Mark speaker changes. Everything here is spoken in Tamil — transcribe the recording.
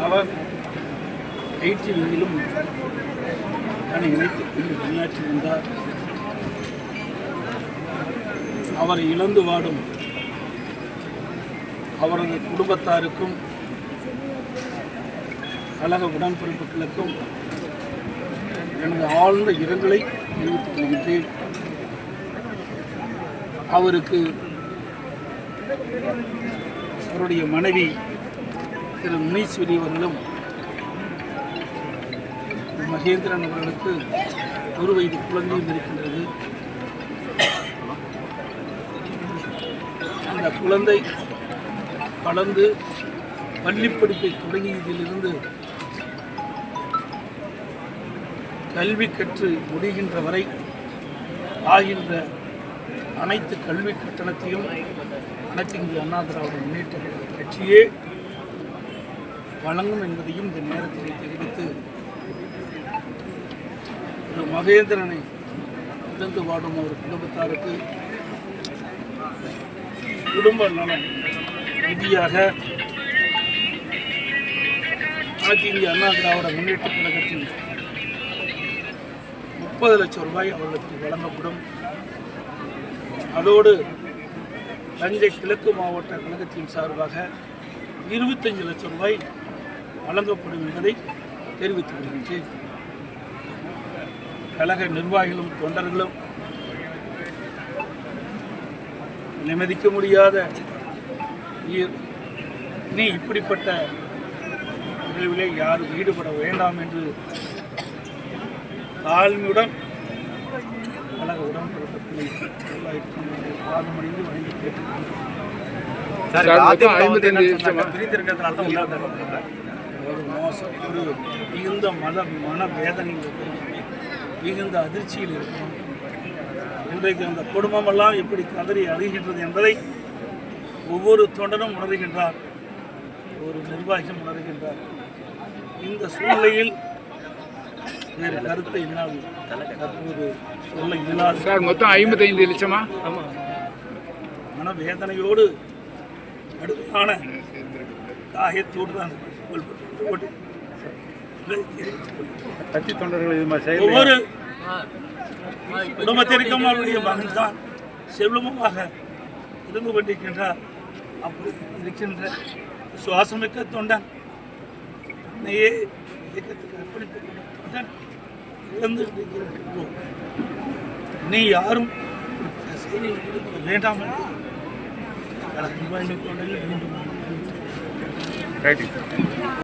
Speaker 1: அவர் ஐடிவியிலும் தன்னை இணைத்துக் கொண்டு பணியாற்றி வந்தார். அவரை இழந்து வாடும் அவரது குடும்பத்தாருக்கும் கழக உடன்பிறப்புகளுக்கும் எனது ஆழ்ந்த இரங்கலை தெரிவித்துக் கொள்கின்றேன். அவருக்கு அவருடைய மனைவி திரு முனீஸ்வரி அவர்களும் மகேந்திரன் அவர்களுக்கு 1 வயது குழந்தையும் இருக்கின்றது. அந்த குழந்தை வளர்ந்து பள்ளிப்படிப்பை தொடங்கியதிலிருந்து கல்வி கற்று முடிகின்ற வரை ஆகின்ற அனைத்து கல்வி கட்டணத்தையும் அனைத்து இந்திய அண்ணா திராவிட முன்னேற்ற கட்சியே வழங்கும் என்பதையும் இந்த நேரத்தில் தெரிவித்து திரு மகேந்திரனை இழந்து வாடும் அவர் குடும்பத்தாருக்கு குடும்ப நலம் நிதியாக அனைத்து இந்திய அண்ணா திராவிட முன்னேற்ற கழகத்தின் 30 லட்சம் ரூபாய் அவர்களுக்கு வழங்கப்படும். அதோடு தஞ்சை கிழக்கு மாவட்ட கழகத்தின் சார்பாக 25 லட்சம் ரூபாய் வழங்கப்படும் என்பதை தெரிவித்துக் கொள்கின்றேன். கழக நிர்வாகிகளும் தொண்டர்களும் நிம்மதிக்க முடியாத நீ இப்படிப்பட்ட நிகழ்விலே யாரும் ஈடுபட வேண்டாம் என்று தாழ்மையுடன் கழக உடன்பிறப்புகளை பாதமடைந்து வணங்கி ஒரு மோசம், ஒரு மிகுந்த மன வேதனையில் இருக்கிறோம், மிகுந்த அதிர்ச்சியில் இருக்கிறோம். இன்றைக்கு அந்த குடும்பமெல்லாம் எப்படி கதறி அழுகின்றது என்பதை ஒவ்வொரு தொண்டனும் உணர்கின்றார், ஒரு நிர்வாகியும் உணர்கின்றார். இந்த சூழ்நிலையில் வேறு கருத்தை இல்லாது தற்போது சொல்ல இயலாது.
Speaker 2: சார் மொத்தம் 55 லட்சமா?
Speaker 1: மனவேதனையோடு கடுமையான காயத்தோடு தான்
Speaker 2: கட்சி தொண்டர்கள்
Speaker 1: ஒவ்வொரு குடும்பத்திற்கும் அவருடைய மகன் தான் செல்வமாக இருந்து கொண்டிருக்கின்றார். அப்படி இருக்கின்ற சுவாசமிக்க தொண்டன் தன்னையே இயக்கத்துக்கு அர்ப்பணித்து தொண்டன் இழந்து நீ யாரும் செய்தியில் ஈடுபட வேண்டாம் என்று